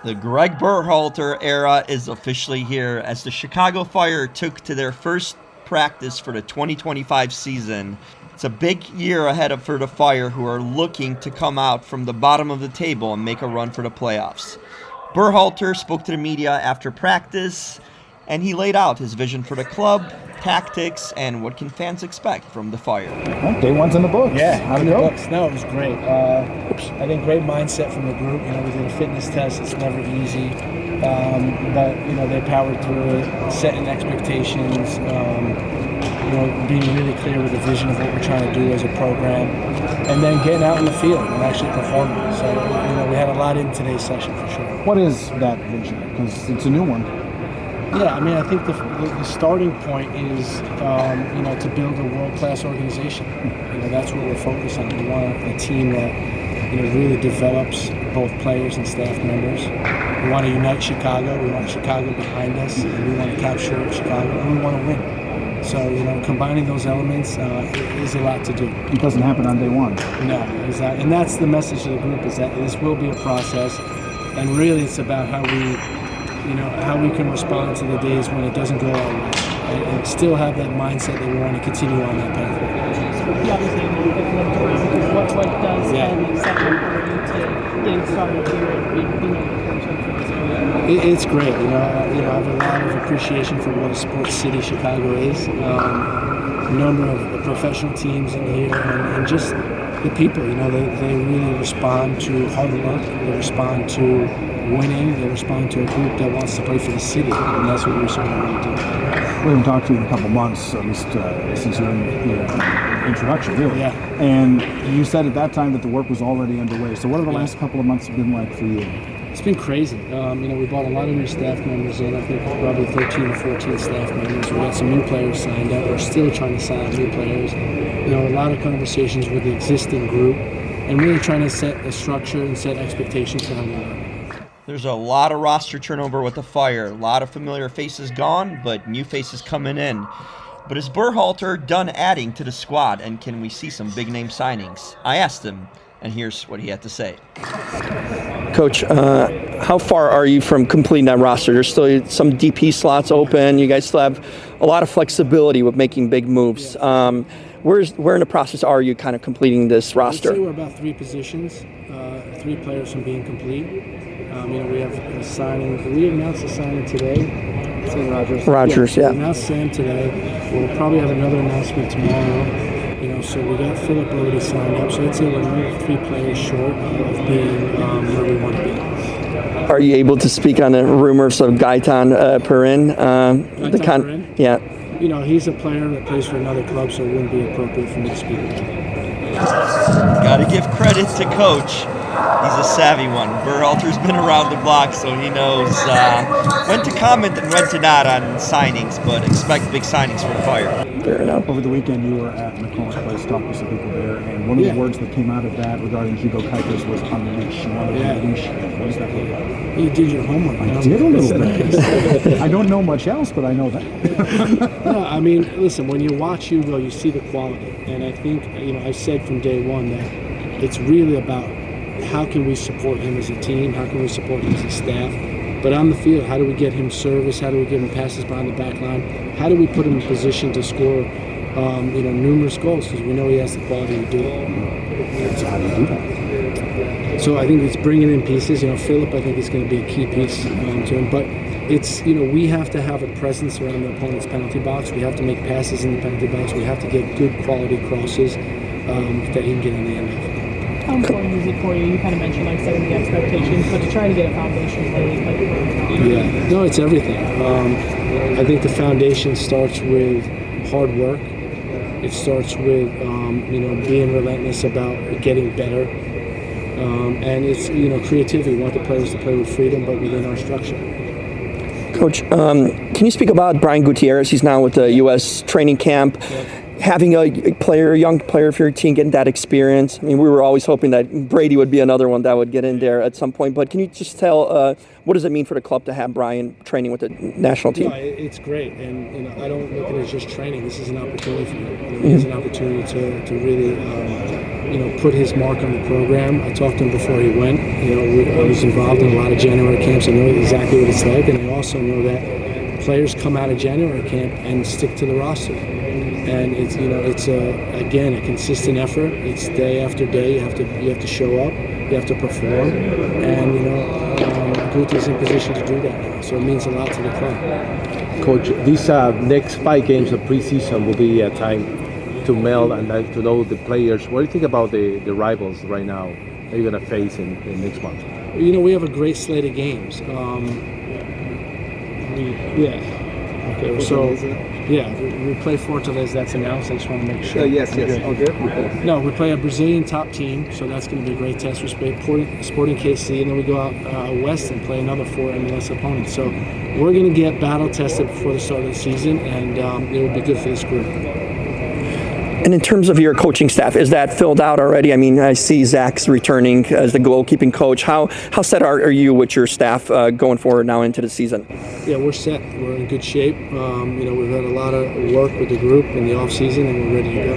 The Gregg Berhalter era is officially here as the Chicago Fire took to their first practice for the 2025 season. It's a big year ahead for the Fire, who are looking to come out from the bottom of the table and make a run for the playoffs. Berhalter spoke to the media after practice, and he laid out his vision for the club, tactics, and what can fans expect from the Fire. Well, day one's in the books. Yeah, how'd it in the go? books. No, it was great. I think great mindset from the group. You know, we did a fitness test. It's never easy, but you know they powered through it, setting expectations. Being really clear with the vision of what we're trying to do as a program, and then getting out in the field and actually performing. So we had a lot in today's session for sure. What is that vision? Because it's a new one. Yeah, I mean, I think the starting point is, to build a world-class organization. That's what we're focused on. We want a team that, really develops both players and staff members. We want to unite Chicago. We want Chicago behind us, and we want to capture Chicago, and we want to win. So, combining those elements is a lot to do. It doesn't happen on day one. No, exactly. And that's the message to the group, is that this will be a process, and really it's about how we can respond to the days when it doesn't go our way, and still have that mindset that we want to continue on that path. So obviously you get flipped around, because what does then accept for you to getting started here and being able to coach for this program? It's great. I have a lot of appreciation for what a sports city Chicago is. A number of professional teams in here, and just the people. They really respond to hard work. They respond to winning. They respond to a group that wants to play for the city, and that's what we're sort of really doing. We haven't talked to you in a couple months, at least since your introduction, really. Yeah. And you said at that time that the work was already underway. So what have the last couple of months been like for you? It's been crazy. We brought a lot of new staff members in. I think probably 13 or 14 staff members. We got some new players signed up. We're still trying to sign up new players. A lot of conversations with the existing group, and really trying to set a structure and set expectations for how we work. There's a lot of roster turnover with the Fire. A lot of familiar faces gone, but new faces coming in. But is Berhalter done adding to the squad, and can we see some big-name signings? I asked him, and here's what he had to say. Coach, how far are you from completing that roster? There's still some DP slots open. You guys still have a lot of flexibility with making big moves. Where in the process are you kind of completing this roster? I'd say we're about 3 positions, 3 players from being complete. We have a signing. We announced a signing today. Sam Rogers. Yeah. We announced Sam today. We'll probably have another announcement tomorrow. So we got Philip already signed up. So I'd say we're 3 players short of being where we want to be. Are you able to speak on the rumors of Gaetan Perrin? Perrin? Yeah. He's a player that plays for another club, so it wouldn't be appropriate for me to speak about him. Got to give credit to Coach. He's a savvy one. Berhalter's been around the block, so he knows when to comment and when to not on signings, but expect big signings for the Fire. Fair enough. Over the weekend, you were at McCollum's place talking to some people there, and one of the words that came out of that regarding Hugo Kuipers was unleash. You wanted to unleash. What does that look like? You did your homework. I did a little bit. I don't know much else, but I know that. No, I mean, listen, when you watch Hugo, you see the quality. And I think, I've said from day one that it's really about how can we support him as a team, how can we support him as a staff. But on the field, how do we get him service, how do we get him passes behind the back line, how do we put him in position to score numerous goals, because we know he has the quality to do it. So how do you do that? So I think it's bringing in pieces. Philip, I think, is going to be a key piece to him. But it's, we have to have a presence around the opponent's penalty box. We have to make passes in the penalty box. We have to get good quality crosses that he can get in the end of. How important is it for you? You kind of mentioned setting the expectations, but to try to get a foundation laid. Yeah, no, it's everything. I think the foundation starts with hard work. It starts with being relentless about getting better, and it's creativity. We want the players to play with freedom, but within our structure. Coach, can you speak about Brian Gutierrez? He's now with the U.S. training camp. Yeah. having a young player for your team, getting that experience. I mean, we were always hoping that Brady would be another one that would get in there at some point. But can you just tell what does it mean for the club to have Brian training with the national team? No, it's great, and I don't look at it as just training. This is an opportunity for him. He has an opportunity to really put his mark on the program. I talked to him before he went. I was involved in a lot of January camps. I know exactly what it's like, and I also know that players come out of January camp and stick to the roster. And it's again a consistent effort. It's day after day. You have to show up. You have to perform. And Gutierrez is in position to do that now. So it means a lot to the club. Coach, these next 5 games of preseason will be a time to meld and to know the players. What do you think about the rivals right now that you're going to face in next month? We have a great slate of games. We play Fortaleza. That's announced. I just want to make sure. Yes. Okay. No, we play a Brazilian top team, so that's going to be a great test. We play Sporting KC, and then we go out west and play another 4 MLS opponents. So we're going to get battle tested before the start of the season, and it will be good for this group. And in terms of your coaching staff, is that filled out already? I mean, I see Zach's returning as the goalkeeping coach. How set are you with your staff going forward now into the season? Yeah, we're set. We're in good shape. We've had a lot of work with the group in the off season, and we're ready to go.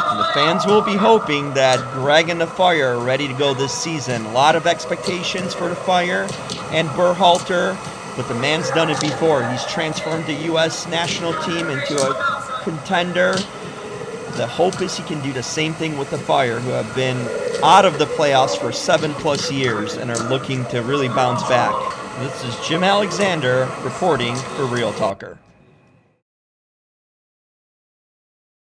And the fans will be hoping that Gregg and the Fire are ready to go this season. A lot of expectations for the Fire and Berhalter, but the man's done it before. He's transformed the U.S. national team into a contender. The hope is he can do the same thing with the Fire, who have been out of the playoffs for 7+ years and are looking to really bounce back. This is Jim Alexander reporting for Real Talker.